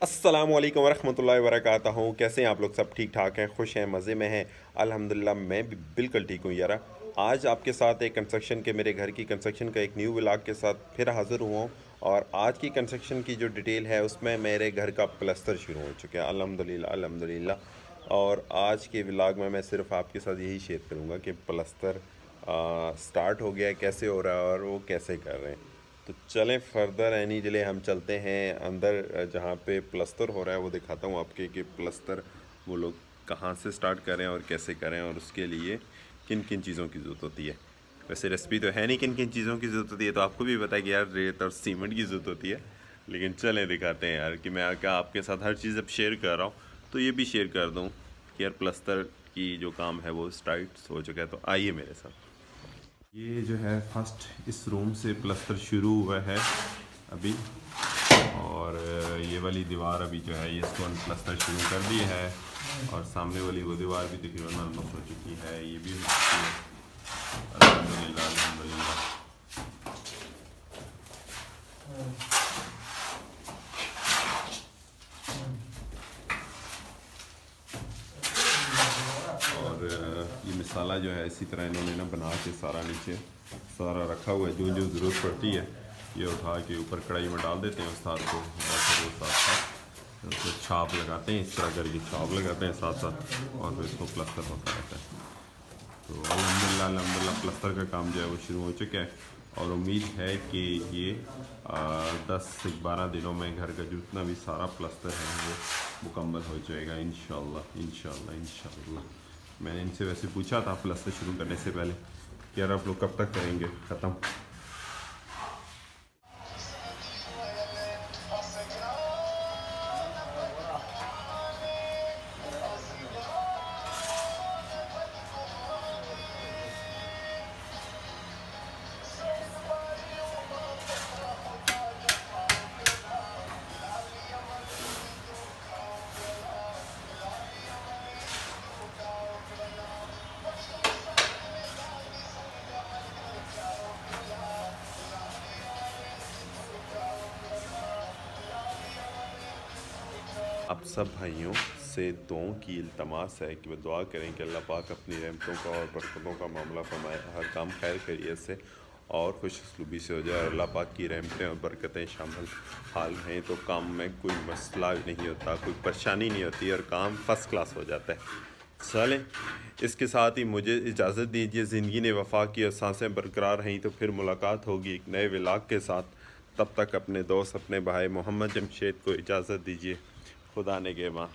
अस्सलामुअलैकुम वरहमतुल्लाहि वबरकातुहू। कैसे हैं आप लोग? सब ठीक ठाक हैं, खुश हैं, मज़े में हैं? अल्हम्दुलिल्लाह मैं भी बिल्कुल ठीक हूँ यारा। आज आपके साथ एक कंस्ट्रक्शन के मेरे घर की कंस्ट्रक्शन का एक न्यू व्लॉग के साथ फिर हाज़िर हुआ हूँ। और आज की कंस्ट्रक्शन की जो डिटेल है उसमें मेरे घर का प्लस्तर शुरू हो चुका है, अल्हम्दुलिल्लाह अल्हम्दुलिल्लाह। और आज के व्लॉग में मैं सिर्फ आपके साथ यही शेयर करूँगा कि प्लस्तर स्टार्ट हो गया है, कैसे हो रहा है और वो कैसे कर रहे हैं। तो चलें फर्दर एनी डिले हम चलते हैं अंदर, जहाँ पे प्लस्तर हो रहा है वो दिखाता हूँ आपके कि प्लस्तर वो लोग कहाँ से स्टार्ट करें और कैसे करें और उसके लिए किन किन चीज़ों की ज़रूरत होती है। वैसे रेसिपी तो है नहीं किन किन चीज़ों की ज़रूरत होती है, तो आपको भी पता है कि यार रेत और सीमेंट की ज़रूरत होती है। लेकिन चलें दिखाते हैं यार कि मैं क्या आपके साथ हर चीज़ अब शेयर कर रहा हूँ तो ये भी शेयर कर दूँ कि यार प्लस्तर की जो काम है वो स्टार्ट हो चुका है। तो आइए मेरे साथ। ये जो है फर्स्ट इस रूम से प्लस्तर शुरू हुआ है अभी। और ये वाली दीवार अभी जो है इसको प्लस्तर शुरू कर दी है। और सामने वाली वो दीवार भी तकरीबन मरम्मत हो चुकी है, ये भी हो चुकी है। अल्हम्दुलिल्लाह अल्हम्दुलिल्लाह। और ये मसाला जो है इसी तरह इन्होंने ना बना के सारा नीचे सारा रखा हुआ है, जो जो ज़रूरत पड़ती है ये उठा के ऊपर कढ़ाई में डाल देते हैं उस्ताद को, और फिर वो साथ साथ उसको छाप लगाते हैं, इस तरह करके छाप लगाते हैं साथ साथ, और फिर इसको प्लस्तर होता रहता है। तो अल्हम्दुलिल्लाह अल्हम्दुलिल्लाह प्लस्तर का काम जो है वो शुरू हो चुका है। और उम्मीद है कि ये 10 से 12 दिनों में घर का जितना भी सारा प्लस्तर है वो मुकम्मल हो जाएगा इंशाल्लाह इंशाल्लाह इंशाल्लाह। मैंने इनसे वैसे पूछा था प्लस्तर शुरू करने से पहले कि यार आप लोग कब तक करेंगे ख़त्म। आप सब भाइयों से दुआओं की इल्तमास है कि वह दुआ करें कि अल्लाह पाक अपनी रहमतों का और बरकतों का मामला फरमाए, हर काम खैर खैरियत से और खुशसलूबी से हो जाए। अल्लाह पाक की रहमतें और बरकतें शामिल हाल हैं तो काम में कोई मसला नहीं होता, कोई परेशानी नहीं होती और काम फ़र्स्ट क्लास हो जाता है। चलें, इसके साथ ही मुझे इजाज़त दीजिए। ज़िंदगी ने वफ़ा की और सांसें बरकरार रहीं तो फिर मुलाकात होगी एक नए व्लॉग के साथ। तब तक अपने दोस्त अपने भाई मोहम्मद जमशेद को इजाज़त दीजिए। खुदा ने के माँ।